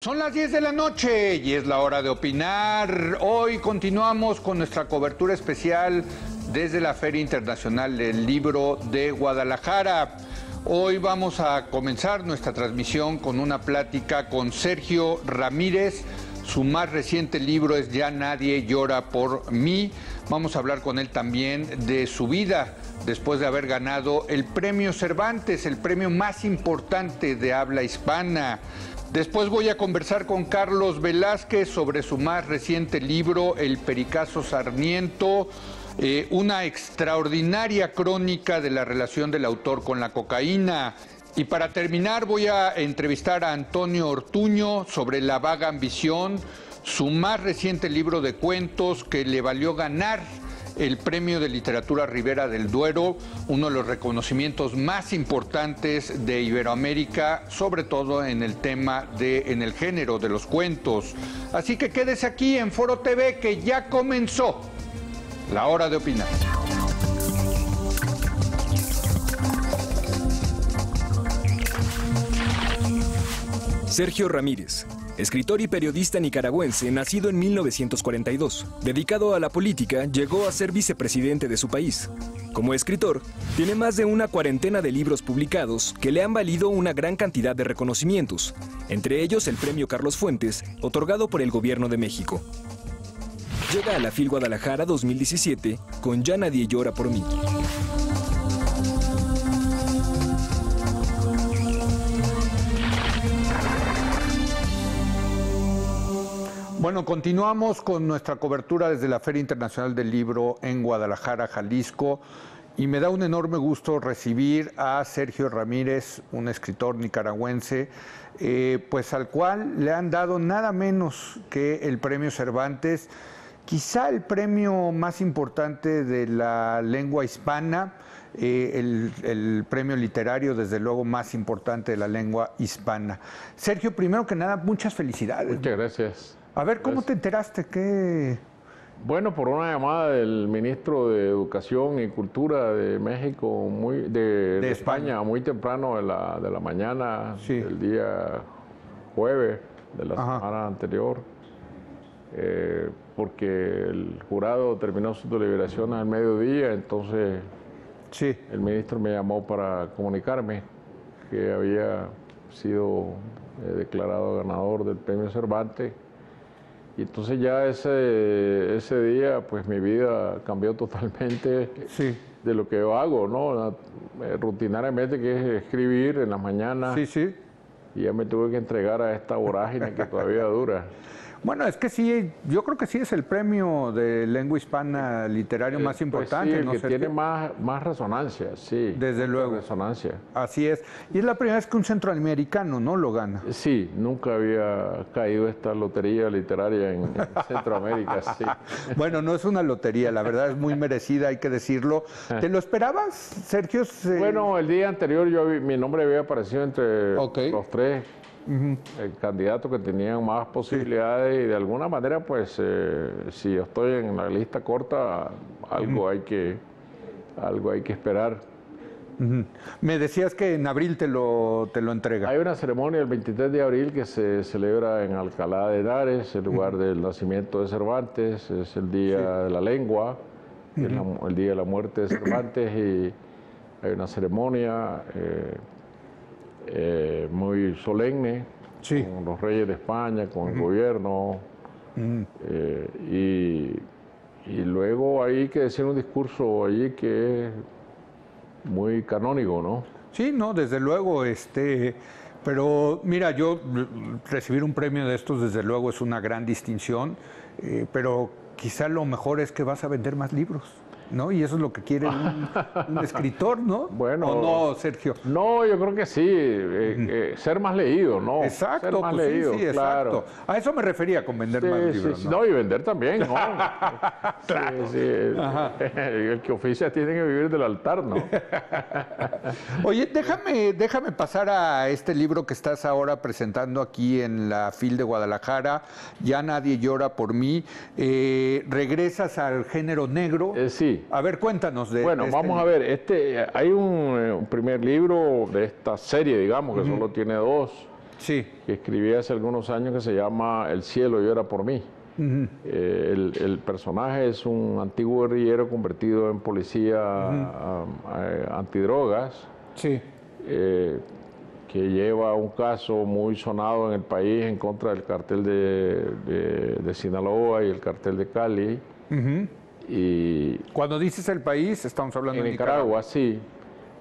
Son las 10 de la noche y es la hora de opinar. Hoy continuamos con nuestra cobertura especial desde la Feria Internacional del Libro de Guadalajara. Hoy vamos a comenzar nuestra transmisión con una plática con Sergio Ramírez. Su más reciente libro es Ya nadie llora por mí. Vamos a hablar con él también de su vida después de haber ganado el Premio Cervantes, el premio más importante de habla hispana. Después voy a conversar con Carlos Velázquez sobre su más reciente libro, El Pericazo Sarmiento, una extraordinaria crónica de la relación del autor con la cocaína. Y para terminar voy a entrevistar a Antonio Ortuño sobre La vaga ambición, su más reciente libro de cuentos que le valió ganar el Premio de Literatura Ribera del Duero, uno de los reconocimientos más importantes de Iberoamérica, sobre todo en el en el género de los cuentos. Así que quédese aquí en Foro TV, que ya comenzó la hora de opinar. Sergio Ramírez, escritor y periodista nicaragüense, nacido en 1942. Dedicado a la política, llegó a ser vicepresidente de su país. Como escritor, tiene más de una cuarentena de libros publicados que le han valido una gran cantidad de reconocimientos, entre ellos el Premio Carlos Fuentes, otorgado por el Gobierno de México. Llega a la FIL Guadalajara 2017 con Ya nadie llora por mí. Bueno, continuamos con nuestra cobertura desde la Feria Internacional del Libro en Guadalajara, Jalisco, y me da un enorme gusto recibir a Sergio Ramírez, un escritor nicaragüense, pues al cual le han dado nada menos que el Premio Cervantes, quizá el premio más importante de la lengua hispana, el premio literario, desde luego, más importante de la lengua hispana. Sergio, primero que nada, muchas felicidades. Muchas gracias. A ver, ¿cómo te enteraste? ¿Qué? Bueno, por una llamada del ministro de Educación y Cultura de México, de España, muy temprano de la mañana, sí, del día jueves de la semana anterior, porque el jurado terminó su deliberación al mediodía, entonces sí, el ministro me llamó para comunicarme que había sido declarado ganador del Premio Cervantes. Y entonces ya ese día, pues mi vida cambió totalmente, sí, de lo que yo hago, ¿no? Rutinariamente, que es escribir en las mañanas. Sí, sí. Y ya me tuve que entregar a esta vorágine que todavía dura. Bueno, es que sí, yo creo que sí es el premio de lengua hispana literario más importante. Pues sí, ¿no? que tiene más resonancia, sí. Desde luego. Resonancia. Así es. Y es la primera vez que un centroamericano, ¿no?, lo gana. Sí, nunca había caído esta lotería literaria en Centroamérica, sí. Bueno, no es una lotería, la verdad es muy merecida, hay que decirlo. ¿Te lo esperabas, Sergio? Bueno, el día anterior mi nombre había aparecido entre los tres candidatos que tenían más posibilidades, y de alguna manera, pues, si yo estoy en la lista corta, algo hay que esperar. Me decías que en abril te lo entrega. Hay una ceremonia el 23 de abril que se celebra en Alcalá de Henares, el lugar del nacimiento de Cervantes, es el Día de la Lengua, es el Día de la Muerte de Cervantes, y hay una ceremonia muy solemne, sí, con los reyes de España, con el gobierno, y luego hay que decir un discurso allí que es muy canónigo, ¿no? Sí, no, desde luego, pero mira, yo recibir un premio de estos desde luego es una gran distinción, pero quizá lo mejor es que vas a vender más libros, ¿no? Y eso es lo que quiere un escritor, ¿no? Bueno, ¿o no, Sergio? No, yo creo que sí, ser más leído, ¿no? Exacto, ser más leído, sí, claro. Exacto. A eso me refería con vender más libros, ¿no? No, y vender también, ¿no? Claro. Sí, el que oficia tiene que vivir del altar, ¿no? Oye, déjame pasar a este libro que estás ahora presentando aquí en la FIL de Guadalajara, Ya nadie llora por mí. Regresas al género negro. Sí. A ver, cuéntanos de Bueno, vamos a ver, hay un primer libro de esta serie, digamos, que solo tiene dos, Sí. que escribí hace algunos años que se llama El cielo llora por mí. El personaje es un antiguo guerrillero convertido en policía antidrogas, Sí. Que lleva un caso muy sonado en el país en contra del cartel de Sinaloa y el cartel de Cali. Y Cuando dices el país, estamos hablando de Nicaragua, sí.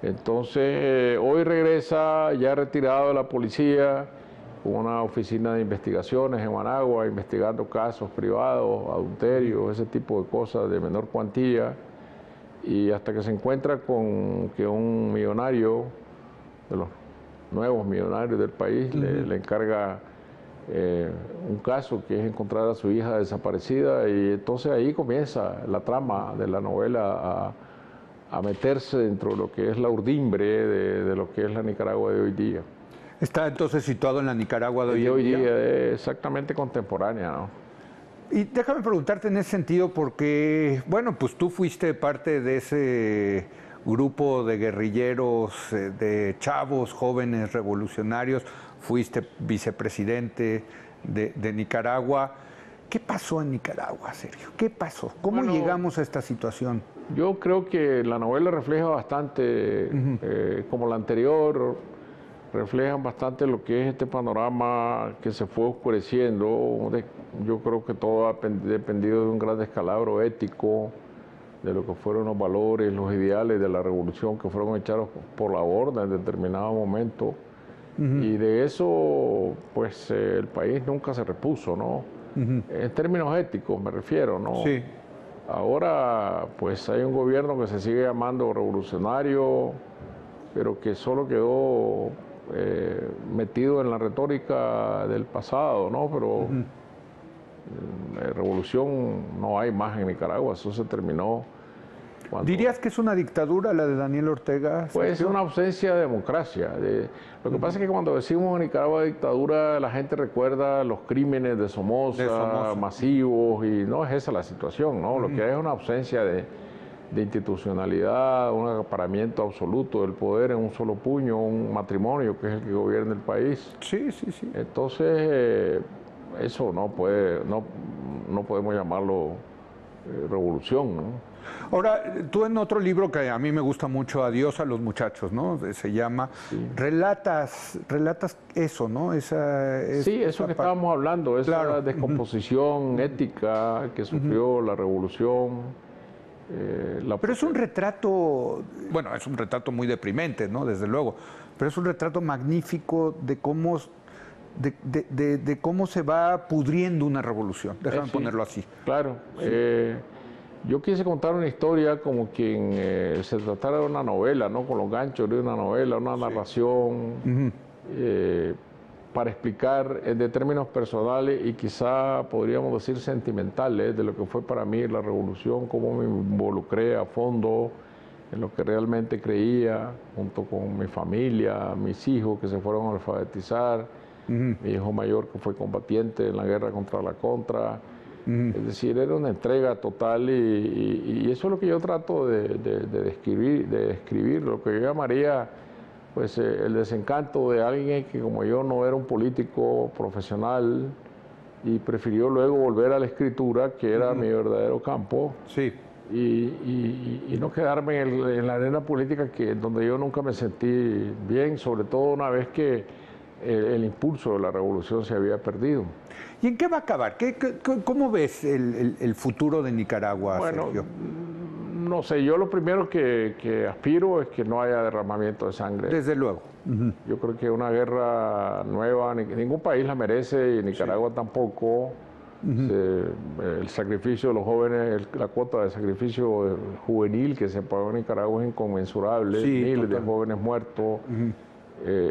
Entonces, hoy regresa ya retirado de la policía, con una oficina de investigaciones en Managua, investigando casos privados, adulterios, ese tipo de cosas de menor cuantía, y hasta que se encuentra con que un millonario, de los nuevos millonarios del país, le encarga un caso que es encontrar a su hija desaparecida, y entonces ahí comienza la trama de la novela a meterse dentro de lo que es la urdimbre de lo que es la Nicaragua de hoy día. Está entonces situado en la Nicaragua de hoy día. Es exactamente contemporánea, ¿no? Y déjame preguntarte en ese sentido, porque, bueno, pues tú fuiste parte de ese grupo de guerrilleros, de chavos, jóvenes revolucionarios, fuiste vicepresidente de Nicaragua. ¿Qué pasó en Nicaragua, Sergio? ¿Qué pasó? ¿Cómo llegamos a esta situación? Yo creo que la novela refleja bastante, como la anterior, reflejan bastante lo que es este panorama que se fue oscureciendo. Yo creo que todo ha dependido de un gran descalabro ético, de lo que fueron los valores, los ideales de la revolución que fueron echados por la borda en determinado momento. Y de eso, pues, el país nunca se repuso, ¿no? En términos éticos me refiero, ¿no? Sí. Ahora, pues, hay un gobierno que se sigue llamando revolucionario, pero que solo quedó metido en la retórica del pasado, ¿no? Pero revolución no hay más en Nicaragua, eso se terminó. ¿Dirías que es una dictadura la de Daniel Ortega? Pues es una ausencia de democracia. Lo que pasa es que cuando decimos en Nicaragua dictadura, la gente recuerda los crímenes de Somoza, masivos, y no es esa la situación, ¿no? Lo que hay es una ausencia de institucionalidad, un acaparamiento absoluto del poder en un solo puño, un matrimonio que es el que gobierna el país. Sí, sí, sí. Entonces, eso no podemos llamarlo revolución, ¿no? Ahora, tú en otro libro que a mí me gusta mucho, Adiós a los muchachos, ¿no? Se llama, relatas eso, ¿no? Sí, eso que estábamos hablando, esa descomposición ética que sufrió la revolución. Pero es un retrato, bueno, es un retrato muy deprimente, ¿no? Desde luego, pero es un retrato magnífico de cómo se va pudriendo una revolución. Déjame ponerlo así. Claro. Yo quise contar una historia como quien se tratara de una novela, ¿no? Con los ganchos de una novela, una narración, para explicar de términos personales y quizá podríamos decir sentimentales de lo que fue para mí la revolución, cómo me involucré a fondo en lo que realmente creía, junto con mi familia, mis hijos que se fueron a alfabetizar, mi hijo mayor que fue combatiente en la guerra contra la Contra. Es decir, era una entrega total y eso es lo que yo trato de describir, lo que yo llamaría pues, el desencanto de alguien que como yo no era un político profesional y prefirió luego volver a la escritura, que era mi verdadero campo, y no quedarme en la arena política donde yo nunca me sentí bien, sobre todo una vez que el impulso de la revolución se había perdido. ¿Y en qué va a acabar? ¿Cómo ves el futuro de Nicaragua, Sergio? No sé, yo lo primero que aspiro es que no haya derramamiento de sangre. Desde luego. Yo creo que una guerra nueva, ningún país la merece y Nicaragua tampoco. El sacrificio de los jóvenes, la cuota de sacrificio juvenil que se pagó en Nicaragua es inconmensurable, miles de jóvenes muertos.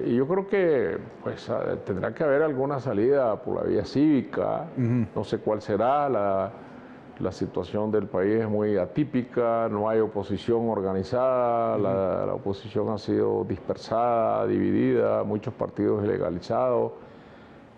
Y yo creo que pues, tendrá que haber alguna salida por la vía cívica, no sé cuál será, la situación del país es muy atípica, no hay oposición organizada, la oposición ha sido dispersada, dividida, muchos partidos ilegalizados.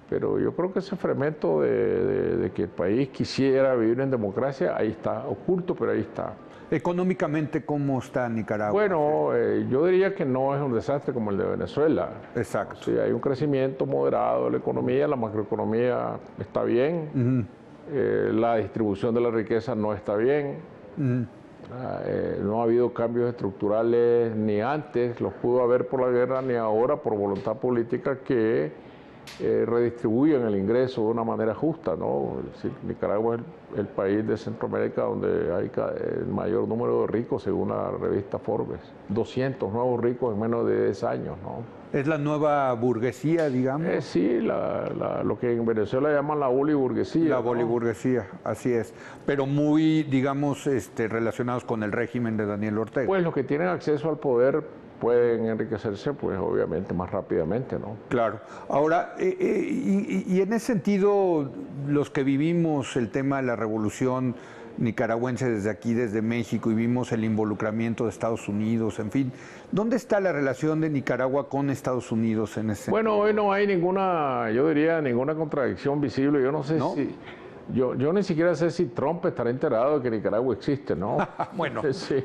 Pero yo creo que ese fermento de que el país quisiera vivir en democracia, ahí está, oculto, pero ahí está. Económicamente, ¿cómo está Nicaragua? Bueno, yo diría que no es un desastre como el de Venezuela. Exacto. Sí, hay un crecimiento moderado de la economía, la macroeconomía está bien, la distribución de la riqueza no está bien, no ha habido cambios estructurales ni antes, los pudo haber por la guerra, ni ahora por voluntad política que redistribuyen el ingreso de una manera justa, ¿no? Es decir, Nicaragua es el país de Centroamérica donde hay el mayor número de ricos, según la revista Forbes. 200 nuevos ricos en menos de 10 años, ¿no? ¿Es la nueva burguesía, digamos? Sí, lo que en Venezuela llaman la boliburguesía. La boliburguesía, ¿no? Así es. Pero muy, digamos, relacionados con el régimen de Daniel Ortega. Pues los que tienen acceso al poder pueden enriquecerse, pues obviamente más rápidamente, ¿no? Claro. Ahora, y en ese sentido, los que vivimos el tema de la revolución nicaragüense desde aquí, desde México, y vimos el involucramiento de Estados Unidos, en fin, ¿dónde está la relación de Nicaragua con Estados Unidos en ese sentido? Bueno, hoy no hay ninguna, yo diría, ninguna contradicción visible. Yo no sé si... Yo ni siquiera sé si Trump estará enterado de que Nicaragua existe, ¿no? Bueno. Sí.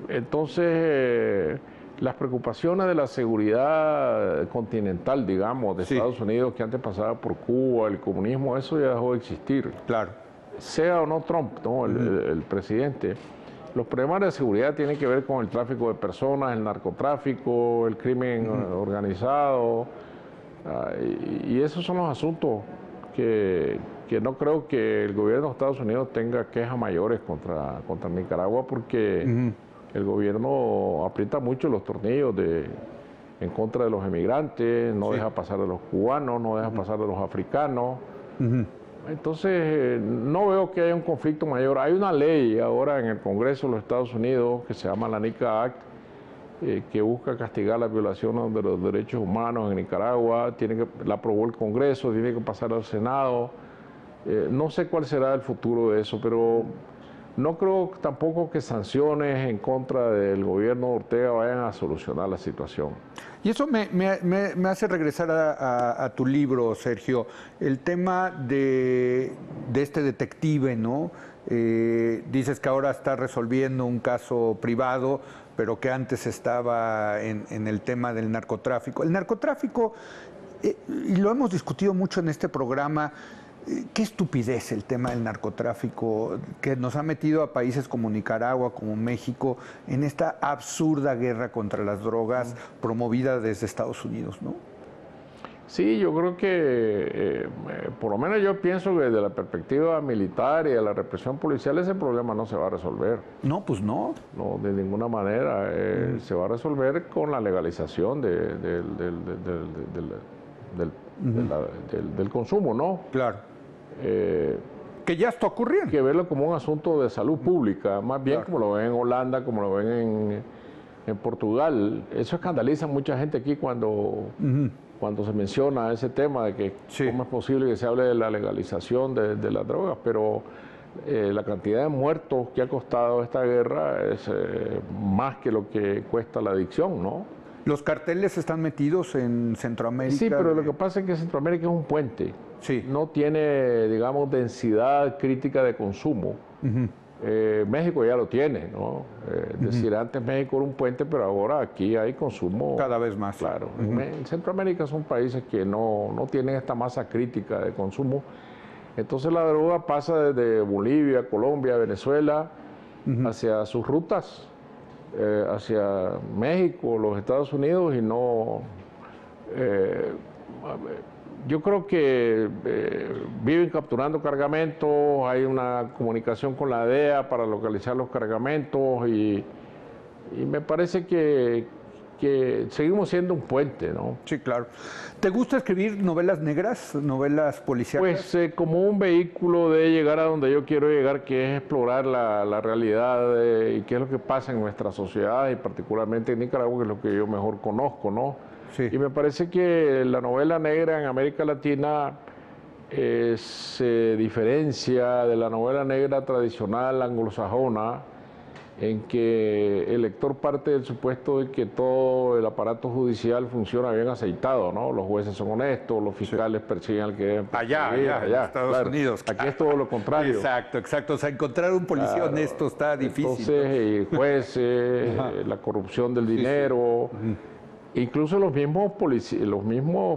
Entonces, las preocupaciones de la seguridad continental, digamos, de Estados Unidos, que antes pasaba por Cuba, el comunismo, eso ya dejó de existir. Claro. Sea o no Trump, ¿no? El presidente. Los problemas de seguridad tienen que ver con el tráfico de personas, el narcotráfico, el crimen organizado. Y esos son los asuntos que no creo que el gobierno de Estados Unidos tenga quejas mayores contra Nicaragua, porque el gobierno aprieta mucho los tornillos en contra de los emigrantes, no deja pasar a los cubanos, no deja pasar a los africanos. Entonces, no veo que haya un conflicto mayor. Hay una ley ahora en el Congreso de los Estados Unidos que se llama la NICA Act, que busca castigar la violación de los derechos humanos en Nicaragua. La aprobó el Congreso, tiene que pasar al Senado. No sé cuál será el futuro de eso, pero no creo tampoco que sanciones en contra del gobierno de Ortega vayan a solucionar la situación. Y eso me hace regresar a tu libro, Sergio, el tema de este detective, ¿no? Dices que ahora está resolviendo un caso privado, pero que antes estaba en el tema del narcotráfico. El narcotráfico, y lo hemos discutido mucho en este programa, qué estupidez el tema del narcotráfico, que nos ha metido a países como Nicaragua, como México, en esta absurda guerra contra las drogas promovida desde Estados Unidos, ¿no? Sí, yo creo que, por lo menos yo pienso que desde la perspectiva militar y de la represión policial ese problema no se va a resolver. No, pues no. No, de ninguna manera. Se va a resolver con la legalización del consumo, ¿no? Claro. Que ya está ocurriendo. Que verlo como un asunto de salud pública, más bien como lo ven en Holanda, como lo ven en Portugal. Eso escandaliza a mucha gente aquí cuando se menciona ese tema de que cómo es posible que se hable de la legalización de las drogas, pero la cantidad de muertos que ha costado esta guerra es más que lo que cuesta la adicción, ¿no? ¿Los carteles están metidos en Centroamérica? Sí, pero lo que pasa es que Centroamérica es un puente. Sí. No tiene, digamos, densidad crítica de consumo. México ya lo tiene, ¿no? Es decir, antes México era un puente, pero ahora aquí hay consumo. Cada vez más. Claro. En Centroamérica son países que no tienen esta masa crítica de consumo. Entonces la droga pasa desde Bolivia, Colombia, Venezuela, hacia sus rutas, hacia México, los Estados Unidos, y no... yo creo que viven capturando cargamentos, hay una comunicación con la DEA para localizar los cargamentos y me parece que seguimos siendo un puente, ¿no? Sí, claro. ¿Te gusta escribir novelas negras, novelas policíacas? Pues como un vehículo de llegar a donde yo quiero llegar, que es explorar la realidad y qué es lo que pasa en nuestra sociedad y particularmente en Nicaragua, que es lo que yo mejor conozco, ¿no? Sí. Y me parece que la novela negra en América Latina se diferencia de la novela negra tradicional anglosajona en que el lector parte del supuesto de que todo el aparato judicial funciona bien aceitado, ¿no? Los jueces son honestos, los fiscales persiguen al que deben perseguir. Allá, en Estados Unidos. Aquí es todo lo contrario. Exacto, exacto. O sea, encontrar un policía honesto está difícil. Entonces, jueces, la corrupción del dinero, incluso los mismos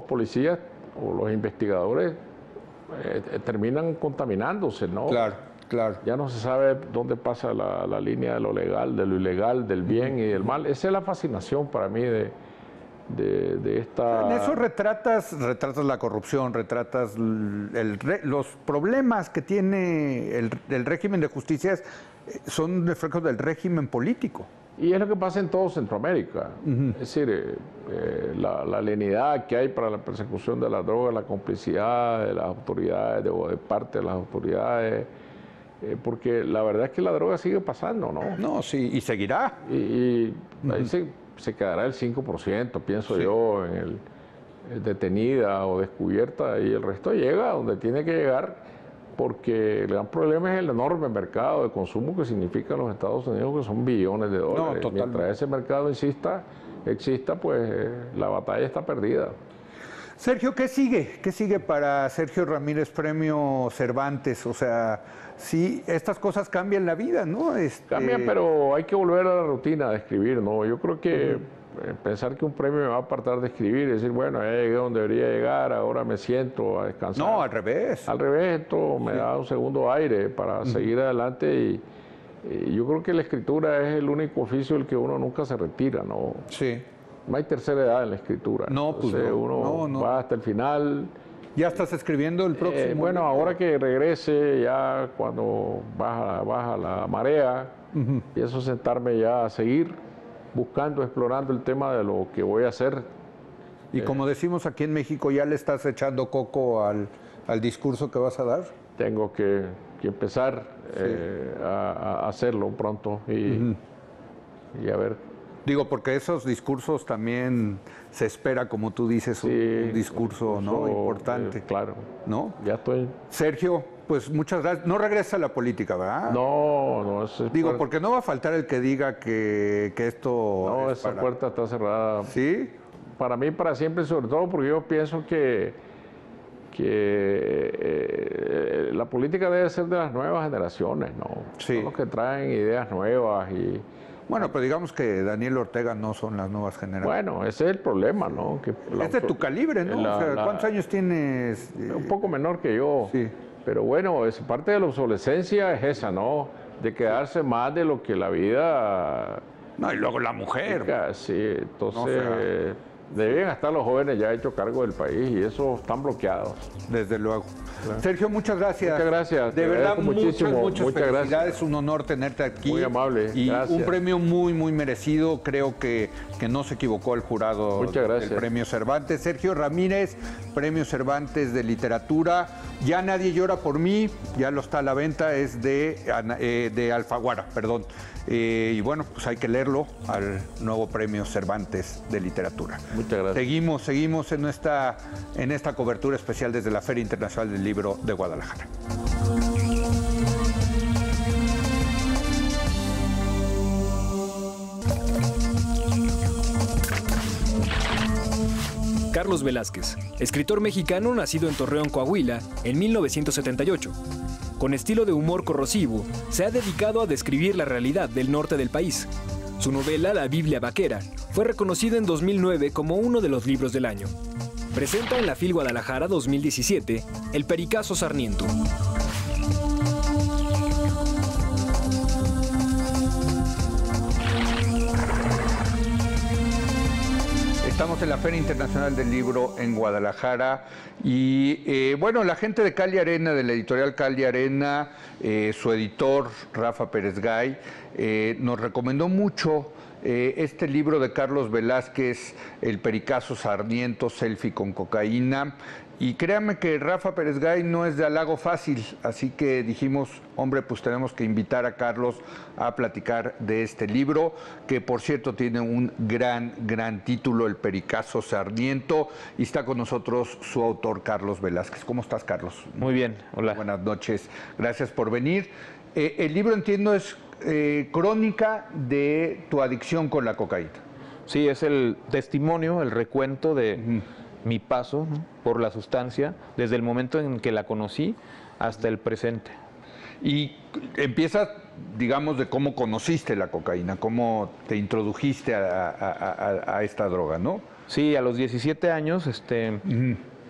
policías o los investigadores terminan contaminándose, ¿no? Claro. Claro. Ya no se sabe dónde pasa la línea de lo legal, de lo ilegal, del bien y del mal. Esa es la fascinación para mí de esta... En eso retratas la corrupción, retratas los problemas que tiene el régimen de justicia, son reflejos del régimen político. Y es lo que pasa en todo Centroamérica. Es decir, la lenidad que hay para la persecución de la droga, la complicidad de las autoridades, o de parte de las autoridades... porque la verdad es que la droga sigue pasando, ¿no? No, sí, y seguirá. Y ahí se quedará el 5%, pienso yo, en el detenida o descubierta, y el resto llega a donde tiene que llegar, porque el gran problema es el enorme mercado de consumo que significa los Estados Unidos, que son billones de dólares. No, mientras ese mercado exista, pues la batalla está perdida. Sergio, ¿qué sigue? ¿Qué sigue para Sergio Ramírez Premio Cervantes? O sea, sí, estas cosas cambian la vida, ¿no? Cambian, pero hay que volver a la rutina de escribir, ¿no? Yo creo que pensar que un premio me va a apartar de escribir y decir, bueno, ya llegué donde debería llegar, ahora me siento a descansar. No, al revés. Al revés, esto me da un segundo aire para seguir adelante y yo creo que la escritura es el único oficio del que uno nunca se retira, ¿no? Sí. No hay tercera edad en la escritura. No, pues entonces, uno va hasta el final. ¿Ya estás escribiendo el próximo? Bueno, libro? Ahora que regrese, ya cuando baja la marea, empiezo a sentarme ya a seguir buscando, explorando el tema de lo que voy a hacer. Y como decimos aquí en México, ¿ya le estás echando coco al discurso que vas a dar? Tengo que empezar a hacerlo pronto y a ver. Digo, porque esos discursos también se espera, como tú dices, un discurso, ¿no? Importante. Claro. ¿No? Ya estoy. Sergio, pues muchas gracias. No regresa a la política, ¿verdad? No. Digo, porque no va a faltar el que diga que esto... No, esa puerta está cerrada. ¿Sí? Para mí, para siempre, sobre todo porque yo pienso que la política debe ser de las nuevas generaciones, ¿no? Sí. Son los que traen ideas nuevas y... Bueno, pero digamos que Daniel Ortega no son las nuevas generaciones. Bueno, ese es el problema, ¿no? Que es de tu calibre, ¿no? O sea, ¿cuántos años tienes? Un poco menor que yo. Sí. Pero bueno, parte de la obsolescencia es esa, ¿no? De quedarse más de lo que la vida... No, y luego la mujer. Sí, entonces... Deben estar los jóvenes ya hechos cargo del país y eso están bloqueados. Desde luego. Claro. Sergio, muchas gracias. Muchas gracias. De verdad, muchas felicidades. Gracias. Un honor tenerte aquí. Muy amable. Y gracias. un premio muy, muy merecido. Creo que no se equivocó el jurado del Premio Cervantes. Sergio Ramírez, Premio Cervantes de Literatura. Ya nadie llora por mí, ya lo está a la venta, es de Alfaguara, perdón. Y bueno, pues hay que leerlo al nuevo Premio Cervantes de Literatura. Muchas gracias. Seguimos en esta cobertura especial desde la Feria Internacional del Libro de Guadalajara. Carlos Velázquez, escritor mexicano nacido en Torreón, Coahuila, en 1978. Con estilo de humor corrosivo, se ha dedicado a describir la realidad del norte del país. Su novela La Biblia Vaquera fue reconocida en 2009 como uno de los libros del año. Presenta en la FIL Guadalajara 2017 El Pericazo Sarniento. Estamos en la Feria Internacional del Libro en Guadalajara y bueno, la gente de Cali Arena, de la editorial Cali Arena, su editor Rafa Pérez Gay, nos recomendó mucho este libro de Carlos Velázquez, El Pericazo Sarniento, selfie con cocaína. Y créanme que Rafa Pérez Gay no es de halago fácil, así que dijimos, hombre, pues tenemos que invitar a Carlos a platicar de este libro, que por cierto tiene un gran título, El Pericazo Sarniento, y está con nosotros su autor, Carlos Velázquez. ¿Cómo estás, Carlos? Muy bien, hola. Buenas noches, gracias por venir. El libro, entiendo, es crónica de tu adicción con la cocaína. Sí, es el testimonio, el recuento de mi paso, ¿no?, por la sustancia, desde el momento en que la conocí hasta el presente. Y empiezas, digamos, de cómo conociste la cocaína, cómo te introdujiste a esta droga, ¿no? Sí, a los 17 años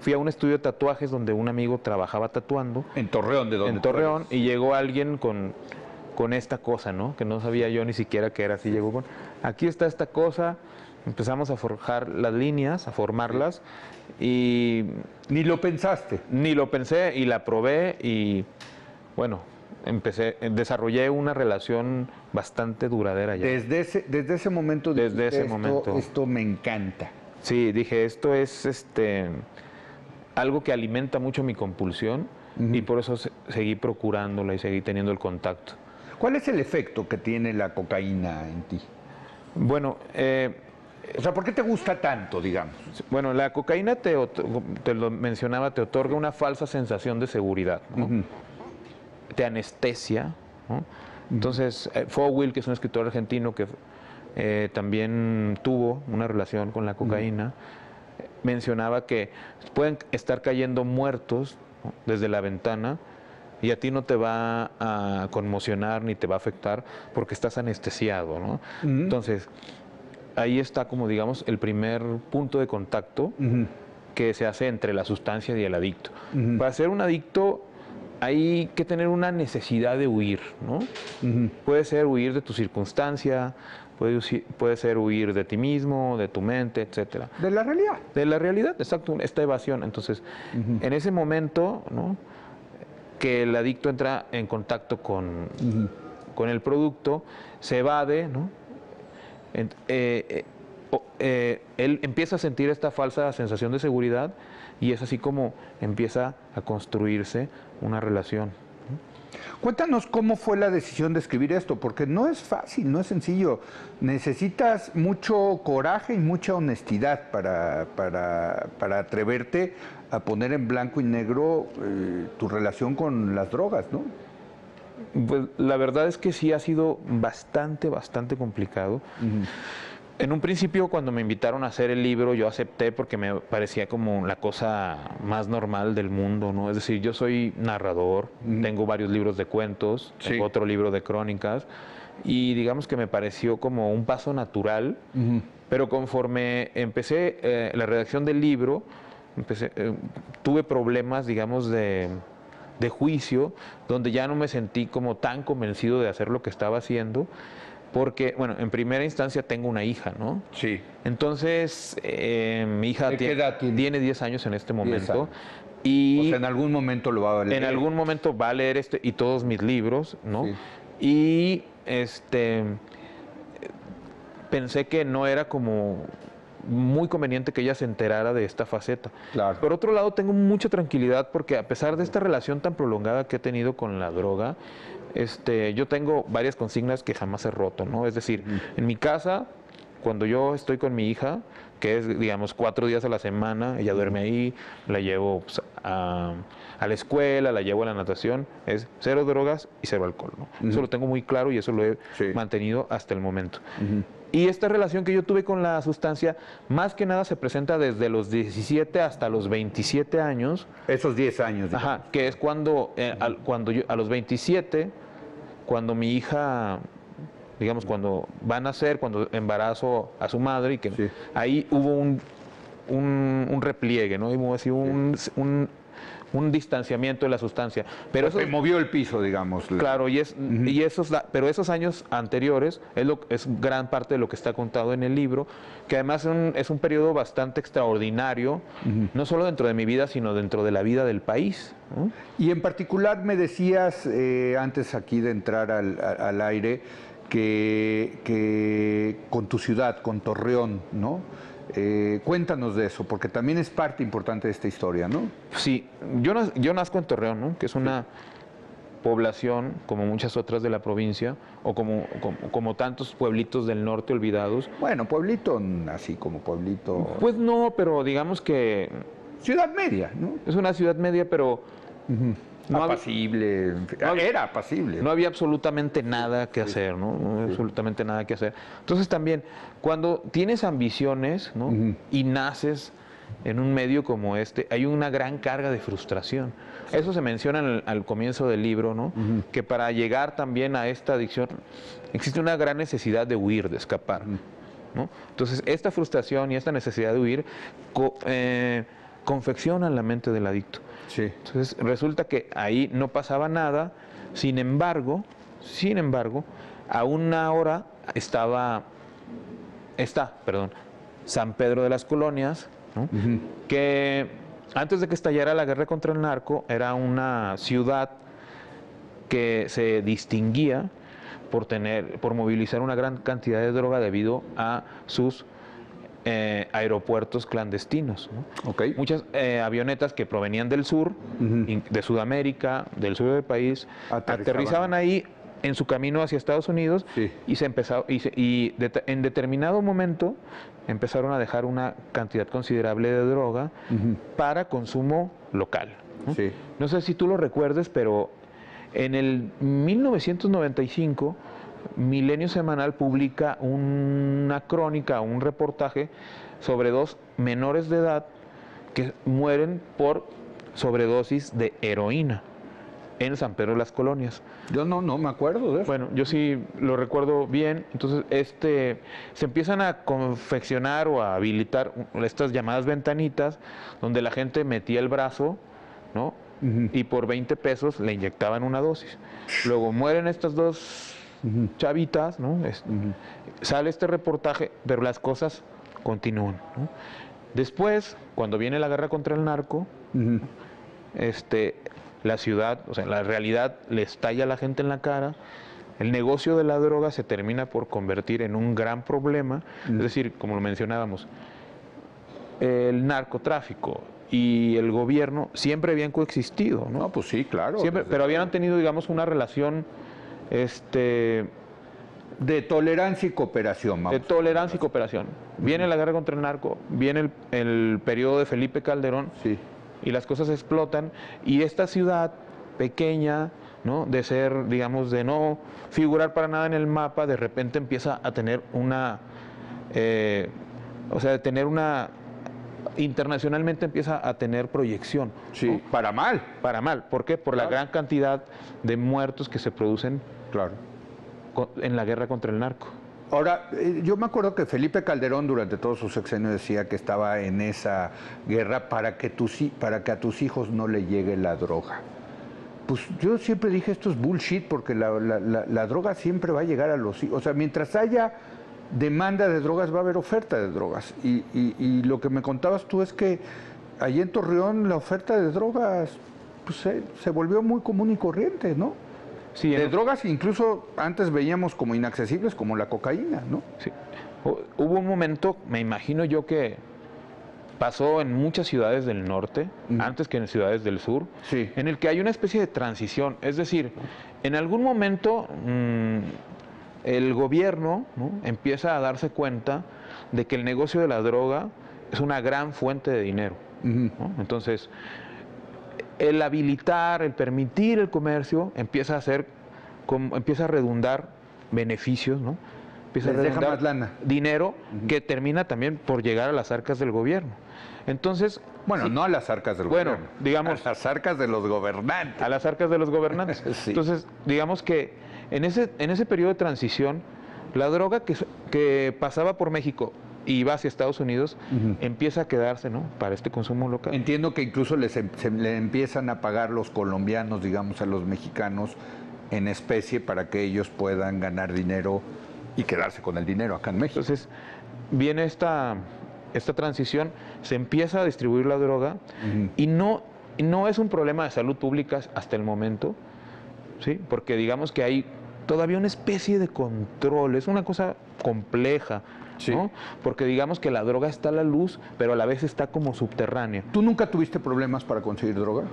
fui a un estudio de tatuajes donde un amigo trabajaba tatuando. En Torreón, ¿de dónde? En Torreón, y llegó alguien con esta cosa, ¿no? Que no sabía yo ni siquiera qué era. Así llegó con, aquí está esta cosa, empezamos a forjar las líneas, a formarlas, y... ¿Ni lo pensaste? Ni lo pensé, y la probé, y bueno, desarrollé una relación bastante duradera ya. Desde ese momento, desde ese momento, esto me encanta. Sí, dije, esto es algo que alimenta mucho mi compulsión, y por eso seguí procurándola y seguí teniendo el contacto. ¿Cuál es el efecto que tiene la cocaína en ti? Bueno, o sea, ¿por qué te gusta tanto, digamos? Bueno, la cocaína, te lo mencionaba, te otorga una falsa sensación de seguridad, ¿no? Te anestesia, ¿no? Entonces, Fogwill, que es un escritor argentino que también tuvo una relación con la cocaína, mencionaba que pueden estar cayendo muertos, ¿no?, desde la ventana, y a ti no te va a conmocionar ni te va a afectar porque estás anestesiado, ¿no? Entonces, ahí está, como digamos, el primer punto de contacto que se hace entre la sustancia y el adicto. Para ser un adicto hay que tener una necesidad de huir, ¿no? Puede ser huir de tu circunstancia, puede ser huir de ti mismo, de tu mente, etcétera. De la realidad. De la realidad, exacto, esta evasión. Entonces, en ese momento, ¿no?, que el adicto entra en contacto con el producto, se evade, ¿no? Él empieza a sentir esta falsa sensación de seguridad, y es así como empieza a construirse una relación. Cuéntanos cómo fue la decisión de escribir esto, porque no es fácil, no es sencillo. Necesitas mucho coraje y mucha honestidad para atreverte a poner en blanco y negro tu relación con las drogas, ¿no? Pues la verdad es que sí ha sido bastante complicado. En un principio, cuando me invitaron a hacer el libro, yo acepté porque me parecía como la cosa más normal del mundo, ¿no? Es decir, yo soy narrador, tengo varios libros de cuentos, tengo otro libro de crónicas, y digamos que me pareció como un paso natural, pero conforme empecé la redacción del libro, tuve problemas, digamos, de juicio, donde ya no me sentí como tan convencido de hacer lo que estaba haciendo, porque, bueno, en primera instancia tengo una hija, ¿no? Sí. Entonces, mi hija tiene 10 años en este momento. Y o sea, en algún momento lo va a leer. En algún momento va a leer y todos mis libros, ¿no? Sí. Y pensé que no era como muy conveniente que ella se enterara de esta faceta. Claro. Por otro lado, tengo mucha tranquilidad porque a pesar de esta relación tan prolongada que he tenido con la droga, yo tengo varias consignas que jamás he roto, ¿no? Es decir, en mi casa, cuando yo estoy con mi hija, que es, digamos, 4 días a la semana, ella duerme ahí, la llevo pues, a la escuela, la llevo a la natación, es 0 drogas y 0 alcohol, ¿no? Eso lo tengo muy claro y eso lo he mantenido hasta el momento. Y esta relación que yo tuve con la sustancia, más que nada se presenta desde los 17 hasta los 27 años. Esos 10 años. Ajá, que es cuando yo, a los 27, cuando mi hija, digamos, cuando va a nacer, cuando embarazo a su madre, y que ahí hubo un repliegue, ¿no? Hubo así un distanciamiento de la sustancia. Pero se movió el piso, digamos. Claro, pero esos años anteriores es gran parte de lo que está contado en el libro, que además es un periodo bastante extraordinario, no solo dentro de mi vida, sino dentro de la vida del país, ¿no? Y en particular me decías, antes aquí de entrar al aire, que con tu ciudad, con Torreón, ¿no? Cuéntanos de eso, porque también es parte importante de esta historia, ¿no? Sí, yo nazco en Torreón, ¿no?, que es una población, como muchas otras de la provincia, o como tantos pueblitos del norte olvidados. Bueno, pueblito, así como pueblito... Pues no, pero digamos que... Ciudad media, ¿no? Es una ciudad media, pero apacible, era apacible. No había absolutamente nada que hacer, ¿no? No había absolutamente nada que hacer. Entonces también, cuando tienes ambiciones, ¿no? Y naces en un medio como este, hay una gran carga de frustración. Eso se menciona al comienzo del libro, ¿no? Que para llegar también a esta adicción existe una gran necesidad de huir, de escapar, ¿no? Entonces, esta frustración y esta necesidad de huir confeccionan la mente del adicto. Sí. Entonces, resulta que ahí no pasaba nada, sin embargo, a una hora está San Pedro de las Colonias, ¿no? Que antes de que estallara la guerra contra el narco, era una ciudad que se distinguía por movilizar una gran cantidad de droga debido a sus aeropuertos clandestinos, ¿no? Okay. Muchas avionetas que provenían del sur, de Sudamérica, del sur del país, aterrizaban ahí en su camino hacia Estados Unidos, sí. y en determinado momento empezaron a dejar una cantidad considerable de droga para consumo local, ¿no? Sí. No sé si tú lo recuerdes, pero en el 1995 Milenio Semanal publica una crónica, un reportaje sobre 2 menores de edad que mueren por sobredosis de heroína en San Pedro de las Colonias. Yo no me acuerdo de eso. Bueno, yo sí lo recuerdo bien. Entonces, se empiezan a confeccionar o a habilitar estas llamadas ventanitas donde la gente metía el brazo, ¿no? Y por 20 pesos le inyectaban una dosis. Luego mueren estas 2 chavitas, ¿no? Sale este reportaje, pero las cosas continúan, ¿no? Después, cuando viene la guerra contra el narco, la ciudad, o sea, la realidad le estalla a la gente en la cara. El negocio de la droga se termina por convertir en un gran problema. Es decir, como lo mencionábamos, el narcotráfico y el gobierno siempre habían coexistido, ¿no? No, pues sí, claro. Siempre, pero habían tenido, digamos, una relación de tolerancia y cooperación, vamos. De tolerancia y cooperación. Viene la guerra contra el narco, viene el periodo de Felipe Calderón, sí. Y las cosas explotan, y esta ciudad pequeña, ¿no? De ser, digamos, de no figurar para nada en el mapa, de repente empieza a tener internacionalmente empieza a tener proyección. Sí, ¿no? Para mal. Para mal. ¿Por qué? Por la gran cantidad de muertos que se producen en la guerra contra el narco. Ahora, yo me acuerdo que Felipe Calderón durante todo su sexenio decía que estaba en esa guerra para que a tus hijos no le llegue la droga. Pues yo siempre dije, esto es bullshit, porque la droga siempre va a llegar a los hijos. O sea, mientras haya demanda de drogas, va a haber oferta de drogas. Y lo que me contabas tú es que allí en Torreón la oferta de drogas pues, se volvió muy común y corriente, ¿no? Sí, de drogas incluso antes veíamos como inaccesibles, como la cocaína, ¿no? Sí. Hubo un momento, me imagino yo, que pasó en muchas ciudades del norte, antes que en ciudades del sur, sí. En el que hay una especie de transición. Es decir, en algún momento el gobierno, ¿no? Empieza a darse cuenta de que el negocio de la droga es una gran fuente de dinero, ¿no? Entonces, el habilitar, el permitir el comercio empieza a redundar beneficios, ¿no? Empieza a redundar más lana. Dinero que termina también por llegar a las arcas del gobierno. Entonces, bueno, sí, no a las arcas del gobierno, digamos, a las arcas de los gobernantes. A las arcas de los gobernantes. Sí. Entonces, digamos que en ese periodo de transición, la droga que pasaba por México y va hacia Estados Unidos, empieza a quedarse, ¿no? Para este consumo local. Entiendo que incluso le empiezan a pagar los colombianos, digamos, a los mexicanos en especie para que ellos puedan ganar dinero y quedarse con el dinero acá en México. Entonces, viene esta transición, se empieza a distribuir la droga y no es un problema de salud pública hasta el momento, ¿sí? Porque digamos que hay todavía una especie de control, es una cosa compleja, sí, ¿no? Porque digamos que la droga está a la luz, pero a la vez está como subterránea. ¿Tú nunca tuviste problemas para conseguir droga?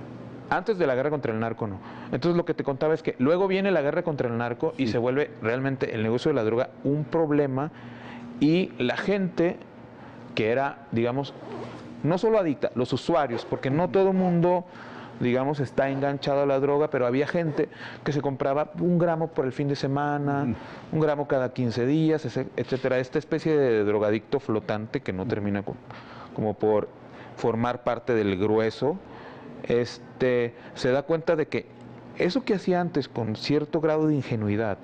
Antes de la guerra contra el narco, no. Entonces lo que te contaba es que luego viene la guerra contra el narco y se vuelve realmente el negocio de la droga un problema, y la gente que era, digamos, no solo adicta, los usuarios, porque no todo mundo, digamos, está enganchado a la droga, pero había gente que se compraba 1 gramo por el fin de semana, 1 gramo cada 15 días, etcétera. Esta especie de drogadicto flotante que no termina como por formar parte del grueso, se da cuenta de que eso que hacía antes con cierto grado de ingenuidad,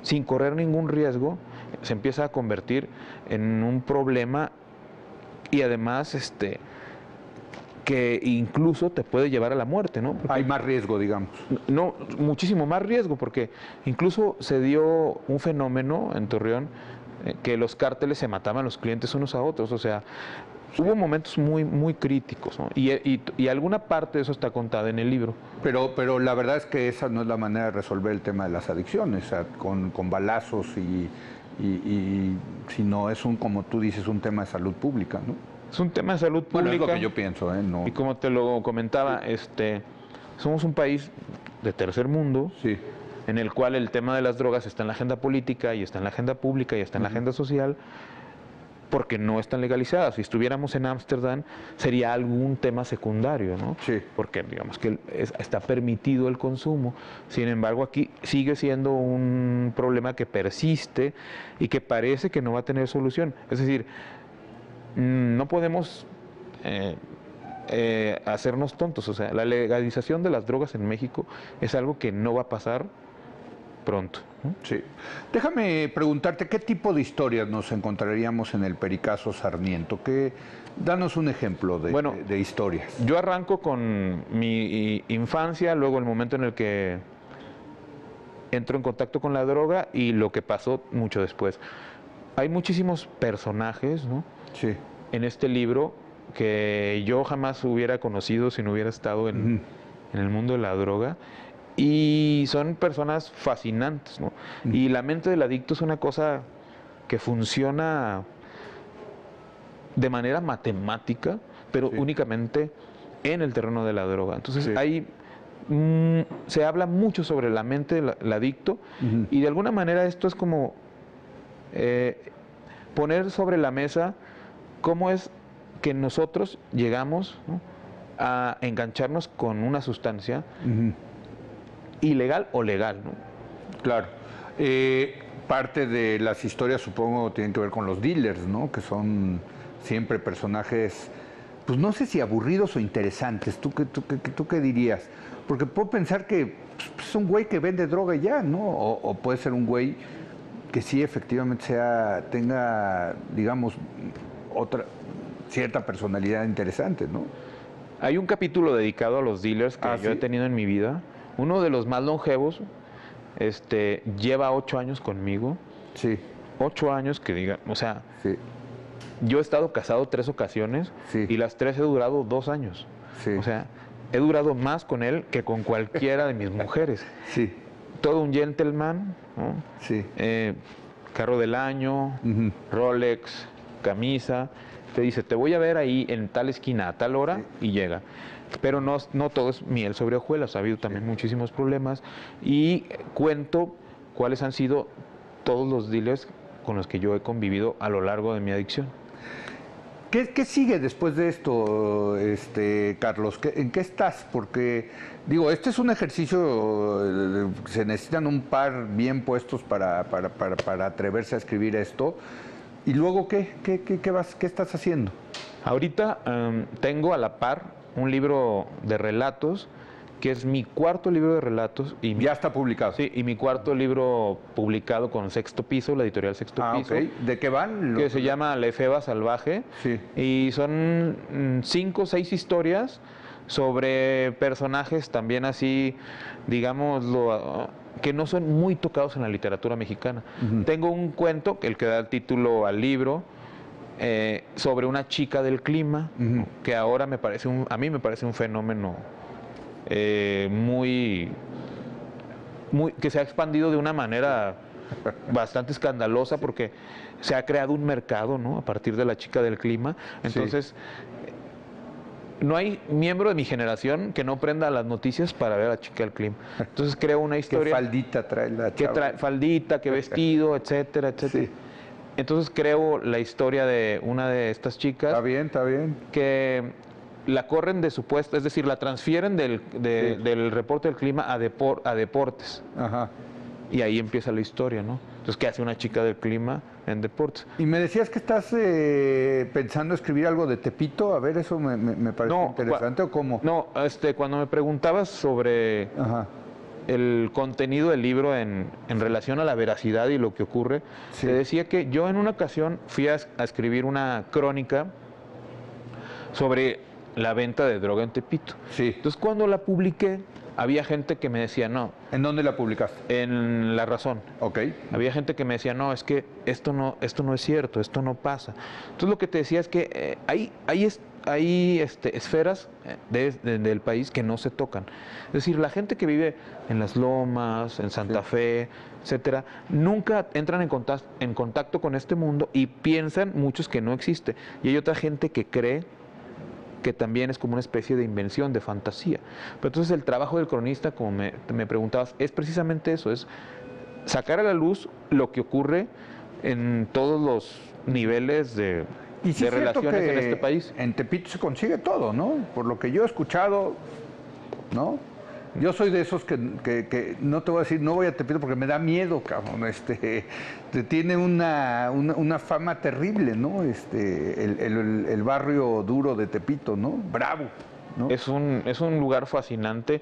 sin correr ningún riesgo, se empieza a convertir en un problema y además que incluso te puede llevar a la muerte, ¿no? Hay más riesgo, digamos. No, muchísimo más riesgo, porque incluso se dio un fenómeno en Torreón que los cárteles se mataban los clientes unos a otros, o sea, hubo momentos muy, muy críticos, ¿no? Y alguna parte de eso está contada en el libro. Pero la verdad es que esa no es la manera de resolver el tema de las adicciones, o sea, con balazos sino es como tú dices, un tema de salud pública, ¿no? Es un tema de salud pública. Bueno, es lo que yo pienso, No. Y como te lo comentaba, somos un país de tercer mundo, sí, en el cual el tema de las drogas está en la agenda política y está en la agenda pública y está en la agenda social, porque no están legalizadas. Si estuviéramos en Ámsterdam, sería algún tema secundario, ¿no? Sí. Porque digamos que está permitido el consumo. Sin embargo, aquí sigue siendo un problema que persiste y que parece que no va a tener solución. Es decir, no podemos hacernos tontos. O sea, la legalización de las drogas en México es algo que no va a pasar pronto. Sí. Déjame preguntarte, ¿qué tipo de historias nos encontraríamos en el Pericazo Sarmiento? Danos un ejemplo de historias. Yo arranco con mi infancia, luego el momento en el que entro en contacto con la droga y lo que pasó mucho después. Hay muchísimos personajes, ¿no? Sí. En este libro que yo jamás hubiera conocido si no hubiera estado en el mundo de la droga. Y son personas fascinantes, ¿no? Y la mente del adicto es una cosa que funciona de manera matemática, pero únicamente en el terreno de la droga. Entonces ahí se habla mucho sobre la mente del adicto y de alguna manera esto es como poner sobre la mesa cómo es que nosotros llegamos, ¿no?, a engancharnos con una sustancia ilegal o legal, ¿no? Claro. Parte de las historias, supongo, tienen que ver con los dealers, ¿no? Que son siempre personajes, pues no sé si aburridos o interesantes. ¿Tú qué dirías? Porque puedo pensar que es un güey que vende droga y ya, ¿no? O puede ser un güey que sí efectivamente tenga, digamos, cierta personalidad interesante, ¿no? Hay un capítulo dedicado a los dealers que yo he tenido en mi vida. Uno de los más longevos, lleva 8 años conmigo. Sí. 8 años que diga, o sea, yo he estado casado 3 ocasiones y las 3 he durado 2 años. Sí. O sea, he durado más con él que con cualquiera de mis mujeres. Sí. Todo un gentleman, ¿no? Sí. Carro del año, Rolex, camisa. Te dice, te voy a ver ahí en tal esquina a tal hora y llega. Pero no todo es miel sobre hojuelas, ha habido también muchísimos problemas y cuento cuáles han sido todos los dealers con los que yo he convivido a lo largo de mi adicción. ¿Qué sigue después de esto, Carlos? ¿En qué estás? Porque, digo, este es un ejercicio, se necesitan un par bien puestos para atreverse a escribir esto. ¿Y luego qué estás haciendo? Ahorita tengo a la par un libro de relatos, que es mi 4.º libro de relatos. Y ¿Ya está publicado? Sí, y mi 4.º libro publicado con Sexto Piso, la editorial Sexto Piso. Okay. ¿De qué van? Que se llama La Efeba Salvaje. Sí. Y son 5 o 6 historias sobre personajes también así, digámoslo, que no son muy tocados en la literatura mexicana. Tengo un cuento, el que da el título al libro, sobre una chica del clima, que ahora a mí me parece un fenómeno muy que se ha expandido de una manera bastante escandalosa, porque se ha creado un mercado, ¿no?, a partir de la chica del clima. Entonces, no hay miembro de mi generación que no prenda las noticias para ver a la chica del clima. Entonces creo una historia. ¿Qué faldita trae la chava? ¿Qué trae faldita, qué vestido, etcétera, etcétera? Sí. Entonces creo la historia de una de estas chicas. Está bien. Que la corren de su puesto, es decir, la transfieren del reporte del clima a deportes. Ajá. Y ahí empieza la historia, ¿no? Entonces, ¿qué hace una chica del clima en deportes? Y me decías que estás pensando escribir algo de Tepito. A ver, eso me parece interesante, ¿o cómo? No, cuando me preguntabas sobre el contenido del libro en relación a la veracidad y lo que ocurre, te decía que yo en una ocasión fui a escribir una crónica sobre la venta de droga en Tepito. Sí. Entonces, cuando la publiqué, había gente que me decía, no. ¿En dónde la publicaste? En La Razón. Ok. Había gente que me decía, no, es que esto no es cierto, esto no pasa. Entonces, lo que te decía es que hay esferas del país que no se tocan. Es decir, la gente que vive en Las Lomas, en Santa Fe, etcétera, nunca entran en contacto con este mundo y piensan muchos que no existe. Y hay otra gente que cree que también es como una especie de invención, de fantasía. Pero entonces el trabajo del cronista, como me preguntabas, es precisamente eso, es sacar a la luz lo que ocurre en todos los niveles de relaciones en este país. En Tepito se consigue todo, ¿no? Por lo que yo he escuchado, ¿no? Yo soy de esos que no te voy a decir, no voy a Tepito porque me da miedo, cabrón. Tiene una fama terrible, ¿no? El barrio duro de Tepito, ¿no? Bravo, ¿no? Es un lugar fascinante.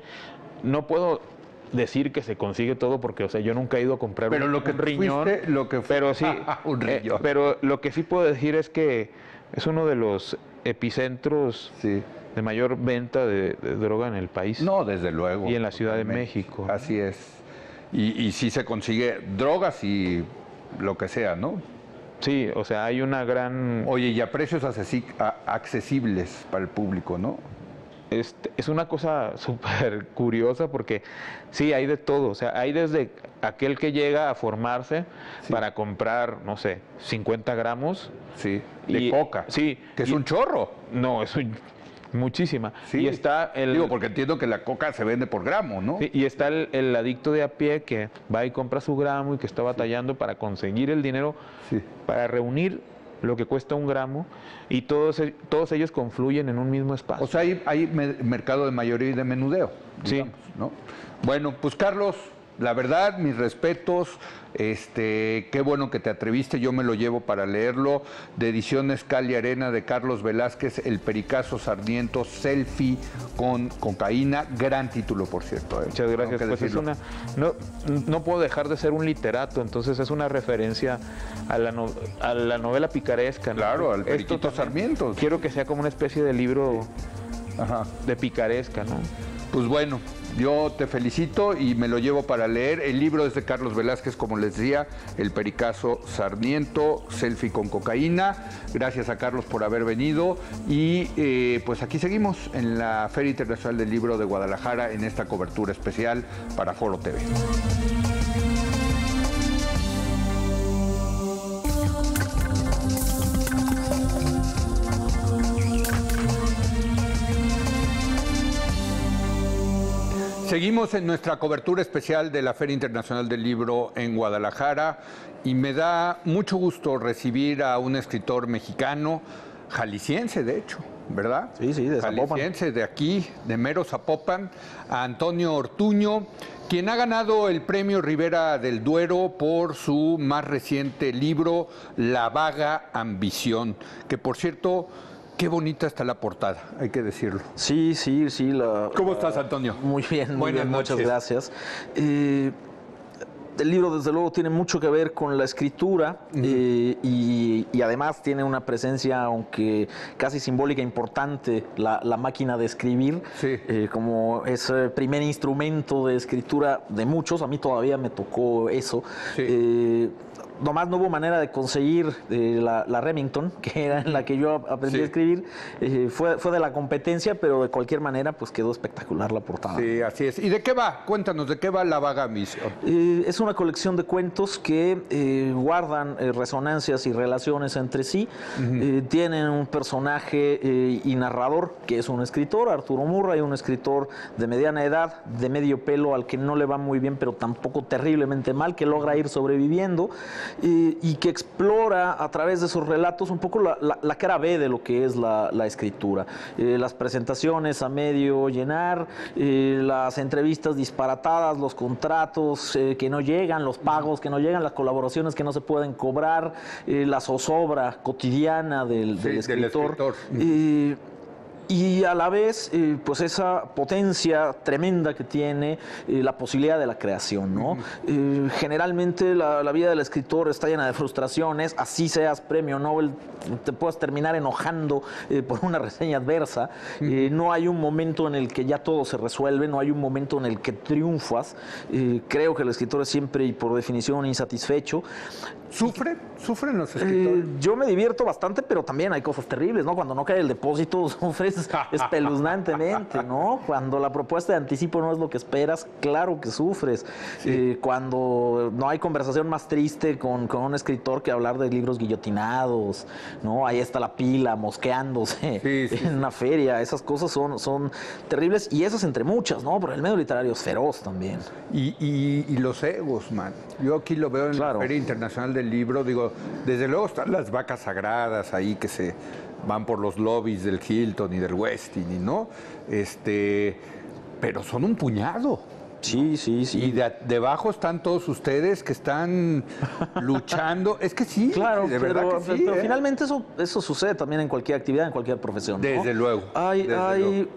No puedo decir que se consigue todo porque, o sea, yo nunca he ido a comprar pero un riñón. Pero sí, un riñón. Pero lo que sí puedo decir es que es uno de los epicentros de mayor venta de droga en el país. No, desde luego. Y en la Ciudad de México. Así es. Y sí se consigue drogas y lo que sea, ¿no? Sí, o sea, hay una gran... Oye, y a precios accesibles para el público, ¿no? Es una cosa súper curiosa porque sí, hay de todo. O sea, hay desde aquel que llega a formarse para comprar, no sé, 50 gramos. Sí, de coca. Sí. Que es un chorro. No, es muchísima. Sí. Y está Digo, porque entiendo que la coca se vende por gramo, ¿no? Sí, y está el adicto de a pie que va y compra su gramo y que está batallando para conseguir el dinero para reunir lo que cuesta un gramo, y todos ellos confluyen en un mismo espacio. O sea, hay mercado de mayoría y de menudeo, digamos, ¿no? Bueno, pues Carlos, la verdad, mis respetos, qué bueno que te atreviste, yo me lo llevo para leerlo, de Ediciones Cal y Arena de Carlos Velázquez, El Pericazo Sarmiento, Selfie con cocaína, gran título, por cierto. Muchas gracias. Pues no puedo dejar de ser un literato, entonces es una referencia a la novela picaresca, ¿no? Claro, al Periquito Sarmiento. Quiero que sea como una especie de libro de picaresca, ¿no? Pues bueno, yo te felicito y me lo llevo para leer. El libro es de Carlos Velázquez, como les decía, El Pericazo Sarmiento, Selfie con cocaína. Gracias a Carlos por haber venido y pues aquí seguimos en la Feria Internacional del Libro de Guadalajara en esta cobertura especial para Foro TV. Seguimos en nuestra cobertura especial de la Feria Internacional del Libro en Guadalajara y me da mucho gusto recibir a un escritor mexicano, jalisciense de hecho, ¿verdad? Sí, de Zapopan. Jalisciense de aquí, de mero Zapopan, a Antonio Ortuño, quien ha ganado el Premio Rivera del Duero por su más reciente libro, La Vaga Ambición, que por cierto... Qué bonita está la portada, hay que decirlo. Sí. ¿Cómo estás, Antonio? Muy bien, muchas gracias. El libro, desde luego, tiene mucho que ver con la escritura y además tiene una presencia, aunque casi simbólica, importante, la máquina de escribir, como ese primer instrumento de escritura de muchos. A mí todavía me tocó eso. Nomás no hubo manera de conseguir la Remington, que era en la que yo aprendí a escribir. Fue de la competencia, pero de cualquier manera pues quedó espectacular la portada. Sí, así es. ¿Y de qué va? Cuéntanos, ¿de qué va La Vaga Ambición? Es una colección de cuentos que guardan resonancias y relaciones entre sí. Tienen un personaje y narrador, que es un escritor, Arturo Murray, un escritor de mediana edad, de medio pelo, al que no le va muy bien, pero tampoco terriblemente mal, que logra ir sobreviviendo. y que explora a través de esos relatos un poco la cara B de lo que es la escritura. Las presentaciones a medio llenar, las entrevistas disparatadas, los contratos que no llegan, los pagos que no llegan, las colaboraciones que no se pueden cobrar, la zozobra cotidiana del escritor. Y a la vez, pues esa potencia tremenda que tiene la posibilidad de la creación, ¿no? Generalmente la vida del escritor está llena de frustraciones, así seas premio Nobel, te puedes terminar enojando por una reseña adversa, no hay un momento en el que ya todo se resuelve, no hay un momento en el que triunfas, creo que el escritor es siempre y por definición insatisfecho. ¿Sufren los escritores? Yo me divierto bastante, pero también hay cosas terribles, ¿no? Cuando no cae el depósito, sufres espeluznantemente, ¿no? Cuando la propuesta de anticipo no es lo que esperas, claro que sufres. Sí. Cuando no hay conversación más triste con un escritor que hablar de libros guillotinados, ¿no? Ahí está la pila mosqueándose en una feria. Esas cosas son terribles, y esas entre muchas, ¿no? Porque el medio literario es feroz también. Y los egos, man. Yo aquí lo veo en la Feria Internacional del Libro, digo, desde luego están las vacas sagradas ahí que se van por los lobbies del Hilton y del Westin, ¿no? Pero son un puñado. Sí. Y debajo están todos ustedes que están luchando. Es que sí, claro, de verdad que sí. Pero finalmente eso sucede también en cualquier actividad, en cualquier profesión, ¿no? Desde luego. Hay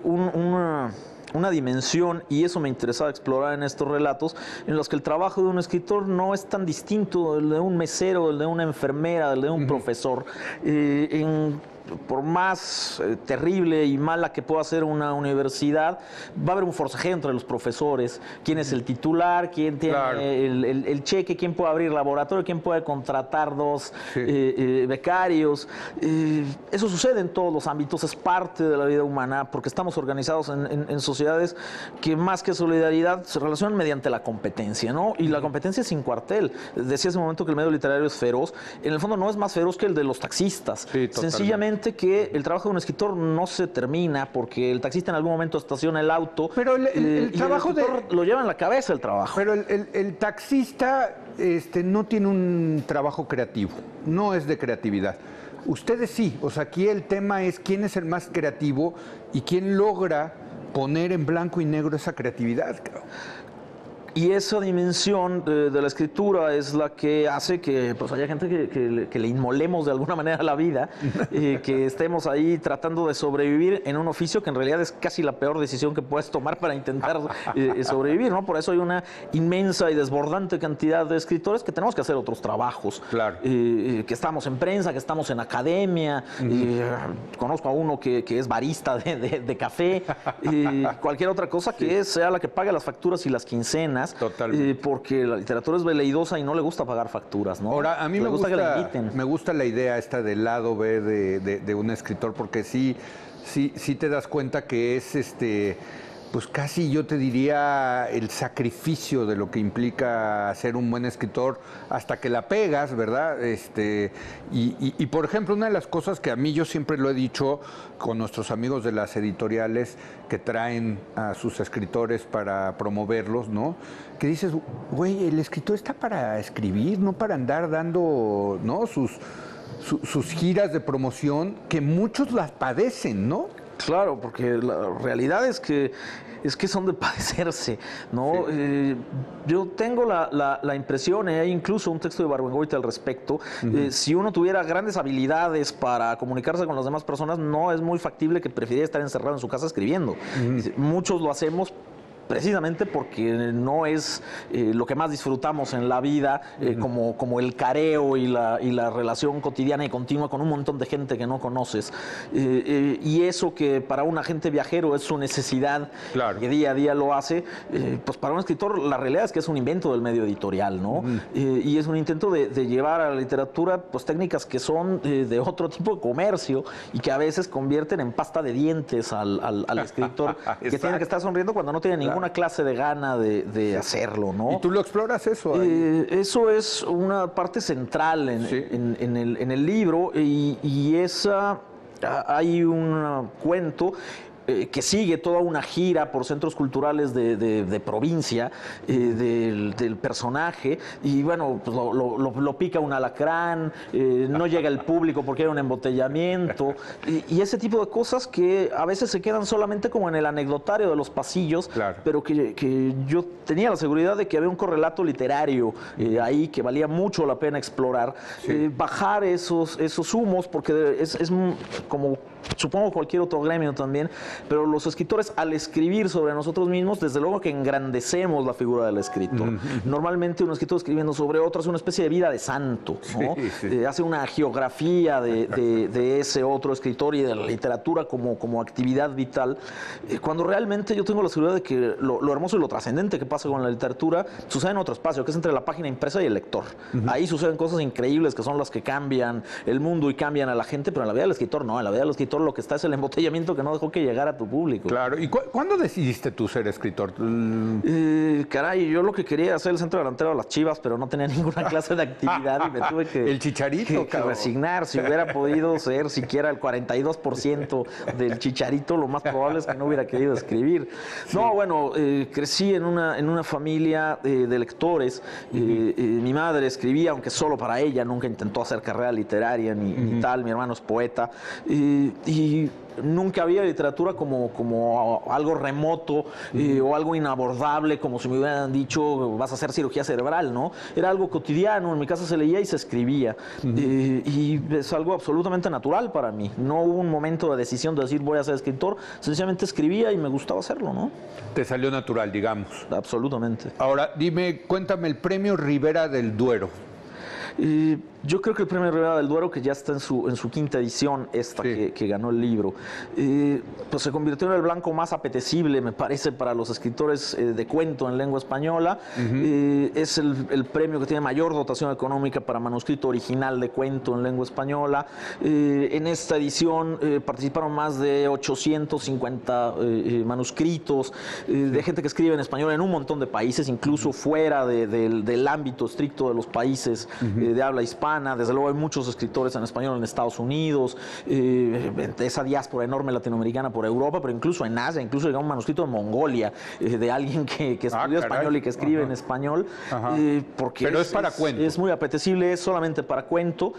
una dimensión, y eso me interesaba explorar en estos relatos, en los que el trabajo de un escritor no es tan distinto del de un mesero, del de una enfermera, del de un profesor. Por más terrible y mala que pueda ser una universidad, va a haber un forcejeo entre los profesores. ¿Quién es el titular? ¿Quién tiene el cheque? ¿Quién puede abrir laboratorio? ¿Quién puede contratar dos becarios? Eso sucede en todos los ámbitos, es parte de la vida humana, porque estamos organizados en sociedades que más que solidaridad se relacionan mediante la competencia, ¿no? Y la competencia es sin cuartel. Decía hace un momento que el medio literario es feroz. En el fondo no es más feroz que el de los taxistas. Sencillamente que el trabajo de un escritor no se termina porque el taxista en algún momento estaciona el auto, pero el trabajo lo lleva en la cabeza el trabajo. Pero el taxista no tiene un trabajo creativo, no es de creatividad. Ustedes sí, o sea, aquí el tema es quién es el más creativo y quién logra poner en blanco y negro esa creatividad, creo. Y esa dimensión de la escritura es la que hace que pues, haya gente que le inmolemos de alguna manera la vida, que estemos ahí tratando de sobrevivir en un oficio que en realidad es casi la peor decisión que puedes tomar para intentar sobrevivir, ¿no? Por eso hay una inmensa y desbordante cantidad de escritores que tenemos que hacer otros trabajos. Claro. Que estamos en prensa, que estamos en academia. Conozco a uno que es barista de café. Cualquier otra cosa que sea la que pague las facturas y las quincenas. Totalmente. Porque la literatura es veleidosa y no le gusta pagar facturas, ¿no? Ahora, a mí me gusta que la inviten. Me gusta la idea esta del lado B de un escritor, porque sí te das cuenta que es pues casi yo te diría el sacrificio de lo que implica ser un buen escritor hasta que la pegas, ¿verdad? Y por ejemplo, una de las cosas que a mí yo siempre lo he dicho con nuestros amigos de las editoriales que traen a sus escritores para promoverlos, ¿no? Que dices, güey, el escritor está para escribir, no para andar dando, ¿no? sus giras de promoción, que muchos las padecen, ¿no? Claro, porque la realidad es que son de padecerse, ¿no? Sí. Yo tengo la impresión, hay incluso un texto de Ibargüengoitia al respecto, si uno tuviera grandes habilidades para comunicarse con las demás personas, no es muy factible que prefiriera estar encerrado en su casa escribiendo. Muchos lo hacemos precisamente porque no es lo que más disfrutamos en la vida, como el careo y la relación cotidiana y continua con un montón de gente que no conoces. Y eso que para un agente viajero es su necesidad, claro, que día a día lo hace, pues para un escritor la realidad es que es un invento del medio editorial, ¿no? Y es un intento de llevar a la literatura pues técnicas que son de otro tipo de comercio y que a veces convierten en pasta de dientes al escritor que tiene que estar sonriendo cuando no tiene ninguna clase de gana de hacerlo, ¿no? ¿Y tú lo exploras eso? Eso es una parte central en el libro y esa hay un cuento que sigue toda una gira por centros culturales de provincia del personaje, y bueno, pues lo pica un alacrán, no llega el público porque hay un embotellamiento, y ese tipo de cosas que a veces se quedan solamente como en el anecdotario de los pasillos, claro, pero que yo tenía la seguridad de que había un correlato literario ahí que valía mucho la pena explorar, sí, bajar esos humos, porque es como supongo cualquier otro gremio también, pero los escritores al escribir sobre nosotros mismos, desde luego que engrandecemos la figura del escritor. Normalmente un escritor escribiendo sobre otro es una especie de vida de santo, ¿no? Sí, sí. Hace una geografía de ese otro escritor y de la literatura como actividad vital, cuando realmente yo tengo la seguridad de que lo hermoso y lo trascendente que pasa con la literatura sucede en otro espacio, que es entre la página impresa y el lector. Ahí suceden cosas increíbles que son las que cambian el mundo y cambian a la gente, pero en la vida del escritor no, en la vida del escritor lo que está es el embotellamiento que no dejó que llegara a tu público. Claro. ¿Y cuándo decidiste tú ser escritor? Caray, yo lo que quería era ser el centro delantero de las Chivas, pero no tenía ninguna clase de actividad y me tuve que... El Chicharito, que resignar. Si hubiera podido ser siquiera el 42% del Chicharito, lo más probable es que no hubiera querido escribir. Sí. No, bueno, crecí en una familia de lectores. Mi madre escribía, aunque solo para ella, nunca intentó hacer carrera literaria ni tal. Mi hermano es poeta. Y nunca había literatura como algo remoto o algo inabordable, como si me hubieran dicho vas a hacer cirugía cerebral, ¿no? Era algo cotidiano, en mi casa se leía y se escribía. Y es algo absolutamente natural para mí. No hubo un momento de decisión de decir voy a ser escritor, sencillamente escribía y me gustaba hacerlo, ¿no? Te salió natural, digamos. Absolutamente. Ahora, dime, cuéntame el premio Rivera del Duero. Yo creo que el premio Rivera del Duero, que ya está en su quinta edición, sí, que ganó el libro, pues se convirtió en el blanco más apetecible, me parece, para los escritores de cuento en lengua española. Es el premio que tiene mayor dotación económica para manuscrito original de cuento en lengua española. En esta edición participaron más de 850 manuscritos de gente que escribe en español en un montón de países, incluso fuera del ámbito estricto de los países de habla hispana. Desde luego hay muchos escritores en español en Estados Unidos, esa diáspora enorme latinoamericana por Europa, pero incluso en Asia, incluso llegó un manuscrito de Mongolia, de alguien que estudió español y que escribe en español, porque pero es para cuento. Es muy apetecible, es solamente para cuento,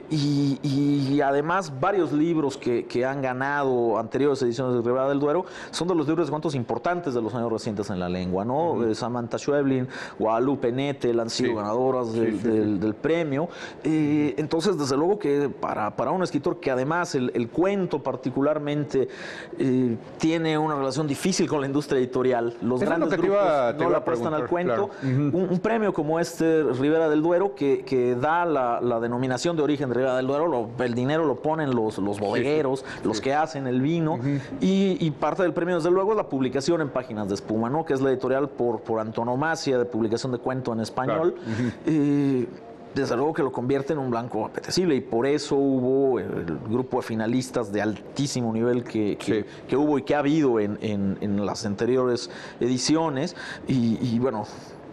y además varios libros que han ganado anteriores ediciones de Rivera del Duero son de los libros de cuentos importantes de los años recientes en la lengua, ¿no? Samantha Schweblin, Guadalupe Nettel han sido ganadoras del premio. Entonces, desde luego que para un escritor que además el cuento particularmente tiene una relación difícil con la industria editorial, los grandes grupos no la prestan al cuento, claro. Un premio como este Rivera del Duero que da la denominación de origen de Rivera del Duero, el dinero lo ponen los bodegueros, los que hacen el vino, y parte del premio desde luego es la publicación en Páginas de Espuma, ¿no? Que es la editorial por antonomasia de publicación de cuento en español. Claro. Desde luego que lo convierte en un blanco apetecible, y por eso hubo el grupo de finalistas de altísimo nivel que hubo y que ha habido en las anteriores ediciones, y bueno,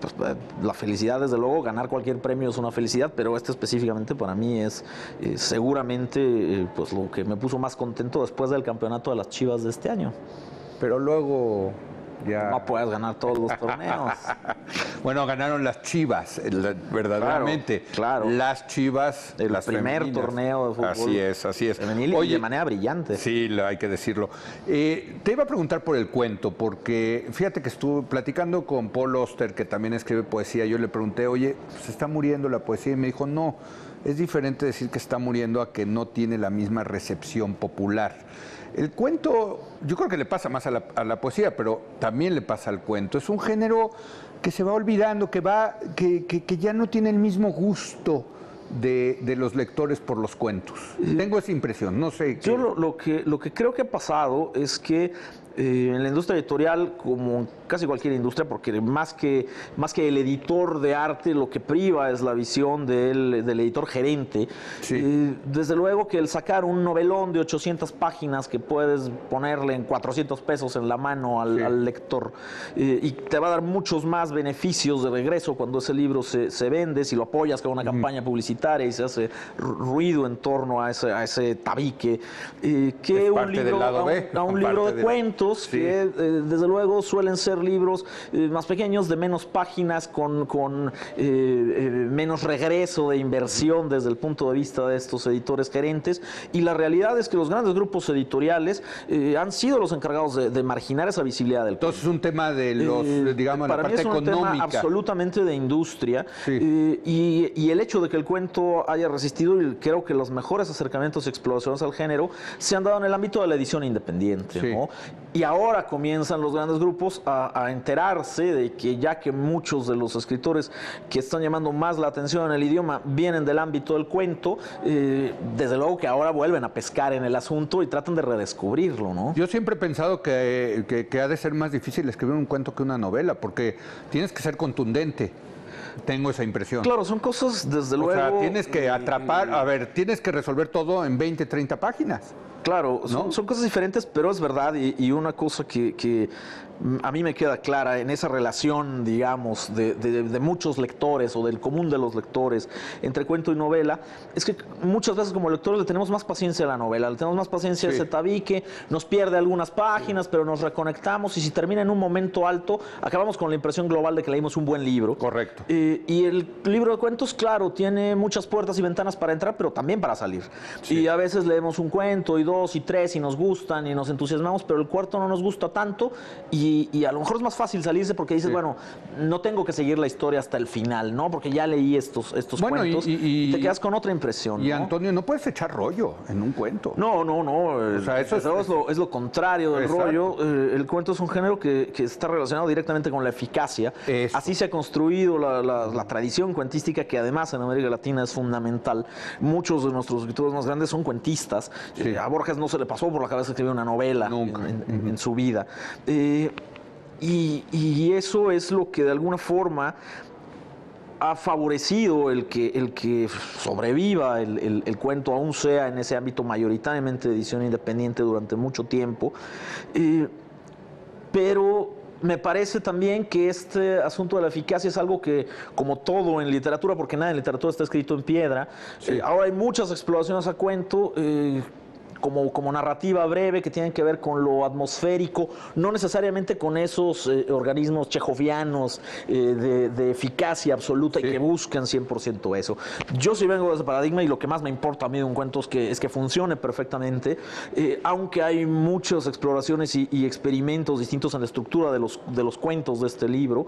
pues, la felicidad, desde luego, ganar cualquier premio es una felicidad, pero este específicamente para mí es seguramente pues lo que me puso más contento después del campeonato de las Chivas de este año. Pero luego... Ya. No puedes ganar todos los torneos. Bueno, ganaron las Chivas, verdaderamente. Claro. Las Chivas, el las primer femeninas. Torneo de fútbol. Así es. Femenil. Oye, y de manera brillante. Sí, hay que decirlo. Te iba a preguntar por el cuento, porque fíjate que estuve platicando con Paul Auster, que también escribe poesía. Yo le pregunté, oye, ¿se está muriendo la poesía? Y me dijo, no, es diferente decir que está muriendo a que no tiene la misma recepción popular. El cuento, yo creo que le pasa más a la poesía, pero también le pasa al cuento. Es un género que se va olvidando, que ya no tiene el mismo gusto de los lectores por los cuentos. Tengo esa impresión, no sé. Yo lo que creo que ha pasado es que En la industria editorial, como en casi cualquier industria, porque más que el editor de arte, lo que priva es la visión del editor gerente. Sí. Desde luego que el sacar un novelón de 800 páginas que puedes ponerle en 400 pesos en la mano al lector y te va a dar muchos más beneficios de regreso cuando ese libro se vende, si lo apoyas con una campaña publicitaria y se hace ruido en torno a ese tabique, que un libro, a un libro de cuentos, que desde luego suelen ser libros más pequeños, de menos páginas, con menos regreso de inversión desde el punto de vista de estos editores gerentes. Y la realidad es que los grandes grupos editoriales han sido los encargados de marginar esa visibilidad del cuento. Entonces es un tema de los, digamos, la parte económica. Para mí es un tema absolutamente de industria, y el hecho de que el cuento haya resistido, y creo que los mejores acercamientos y exploraciones al género se han dado en el ámbito de la edición independiente, ¿no? Y ahora comienzan los grandes grupos a enterarse de que, ya que muchos de los escritores que están llamando más la atención en el idioma vienen del ámbito del cuento, desde luego que ahora vuelven a pescar en el asunto y tratan de redescubrirlo, ¿no? Yo siempre he pensado que ha de ser más difícil escribir un cuento que una novela, porque tienes que ser contundente. Tengo esa impresión. Claro, son cosas, desde luego... O sea, tienes que atrapar, tienes que resolver todo en 20, 30 páginas. Claro, ¿no? son cosas diferentes, pero es verdad, y una cosa que a mí me queda clara en esa relación, digamos, de muchos lectores o del común de los lectores entre cuento y novela, es que muchas veces como lectores le tenemos más paciencia a la novela, le tenemos más paciencia a ese tabique, nos pierde algunas páginas, pero nos reconectamos, y si termina en un momento alto, acabamos con la impresión global de que leímos un buen libro. Correcto. Y el libro de cuentos, claro, tiene muchas puertas y ventanas para entrar, pero también para salir. Y a veces leemos un cuento y dos y tres y nos gustan y nos entusiasmamos, pero el cuarto no nos gusta tanto, y a lo mejor es más fácil salirse porque dices, bueno, no tengo que seguir la historia hasta el final, ¿no? Porque ya leí estos cuentos y te quedas con otra impresión. Y ¿no? Antonio, no puedes echar rollo en un cuento. No. O sea, eso es lo contrario del rollo. El cuento es un género que está relacionado directamente con la eficacia. Así se ha construido la tradición cuentística, que además en América Latina es fundamental. Muchos de nuestros escritores más grandes son cuentistas. A Borges no se le pasó por la cabeza escribir una novela en su vida. Y eso es lo que de alguna forma ha favorecido el que sobreviva el cuento, aún sea en ese ámbito mayoritariamente de edición independiente durante mucho tiempo. Pero me parece también que este asunto de la eficacia es algo que, como todo en literatura, porque nada en literatura está escrito en piedra, ahora hay muchas exploraciones a cuento, como narrativa breve, que tienen que ver con lo atmosférico, no necesariamente con esos organismos chejovianos de eficacia absoluta y que buscan 100% eso. Yo sí vengo de ese paradigma, y lo que más me importa a mí de un cuento es que funcione perfectamente, aunque hay muchas exploraciones y experimentos distintos en la estructura de los cuentos de este libro,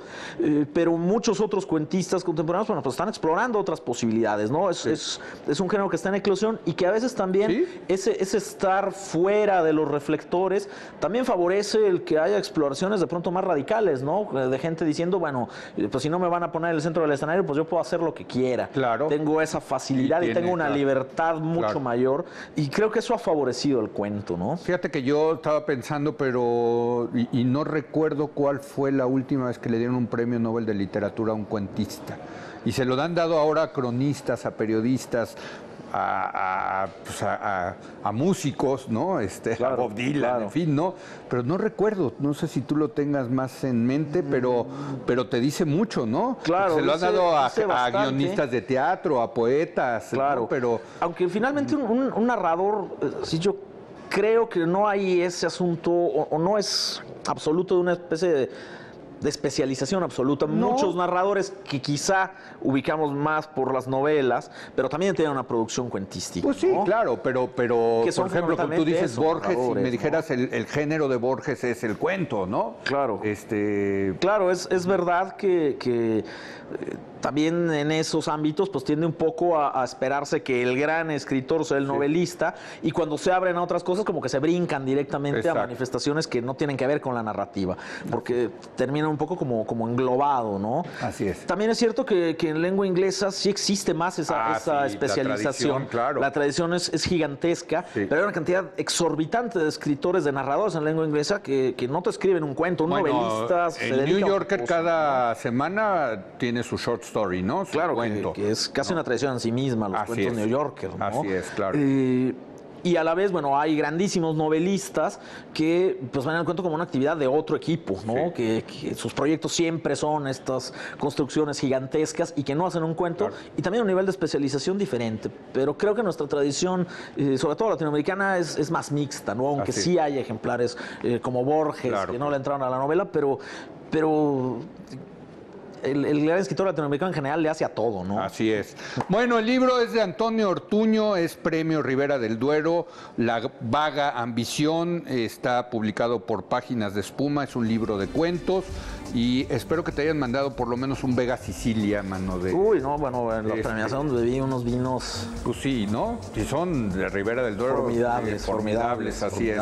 pero muchos otros cuentistas contemporáneos, bueno, pues están explorando otras posibilidades, ¿no? Es un género que está en eclosión, y que a veces también ese estar fuera de los reflectores también favorece el que haya exploraciones de pronto más radicales, ¿no? De gente diciendo, bueno, pues si no me van a poner en el centro del escenario, pues yo puedo hacer lo que quiera. Claro. Tengo esa facilidad y tengo una libertad mucho mayor, y creo que eso ha favorecido el cuento, ¿no? Fíjate que yo estaba pensando, pero y no recuerdo cuál fue la última vez que le dieron un premio Nobel de literatura a un cuentista. Y se lo han dado ahora a cronistas, a periodistas, a músicos, ¿no? A Bob Dylan, en fin, ¿no? Pero no recuerdo, no sé si tú lo tengas más en mente, pero te dice mucho, ¿no? Claro. Se lo han dado a guionistas de teatro, a poetas, claro, ¿no? Pero aunque finalmente un narrador, si yo creo que no hay ese asunto, o no es absoluto de una especie de especialización absoluta. No. Muchos narradores que quizá ubicamos más por las novelas, pero también tienen una producción cuentística. Pues sí, ¿no? Claro, pero por ejemplo, cuando tú dices Borges, y me dijeras, ¿no? el género de Borges es el cuento, ¿no? Claro. Claro, es verdad que también en esos ámbitos pues tiende un poco a esperarse que el gran escritor sea el novelista, y cuando se abren a otras cosas como que se brincan directamente a manifestaciones que no tienen que ver con la narrativa, porque termina un poco como englobado, ¿no? Así es. También es cierto que en lengua inglesa sí existe más esa especialización. La tradición es gigantesca, pero hay una cantidad exorbitante de escritores, de narradores en lengua inglesa que no te escriben un cuento, un novelista. El New Yorker cada semana tiene su short story, ¿no? Su cuento. Que es casi una tradición en sí misma, los cuentos New Yorker, ¿no? Así es, claro. Y a la vez, bueno, hay grandísimos novelistas que pues ven el cuento como una actividad de otro equipo, ¿no? Que sus proyectos siempre son estas construcciones gigantescas y que no hacen un cuento, y también un nivel de especialización diferente. Pero creo que nuestra tradición, sobre todo latinoamericana, es más mixta, ¿no? Aunque sí hay ejemplares como Borges, que no le entraron a la novela, pero el gran escritor latinoamericano en general le hace a todo, ¿no? Así es. Bueno, el libro es de Antonio Ortuño, es Premio Ribera del Duero, La vaga ambición, está publicado por Páginas de Espuma, es un libro de cuentos, y espero que te hayan mandado por lo menos un Vega Sicilia, mano de... Uy, no, bueno, en la premiación bebí unos vinos... Pues sí, ¿no? Si son de Ribera del Duero. Formidables, así es.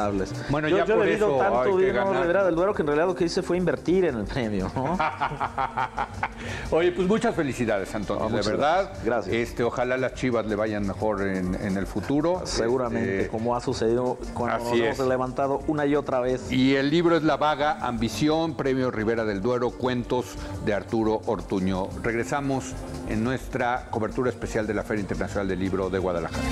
Bueno, yo he bebido tanto vino de Ribera del Duero que en realidad lo que hice fue invertir en el premio, ¿no? Oye, pues muchas felicidades, Antonio, de verdad. Gracias. Ojalá las Chivas le vayan mejor en el futuro. Seguramente, como ha sucedido cuando nos hemos levantado una y otra vez. Y el libro es La vaga ambición, Premio Ribera del Duero, cuentos de Arturo Ortuño. Regresamos en nuestra cobertura especial de la Feria Internacional del Libro de Guadalajara.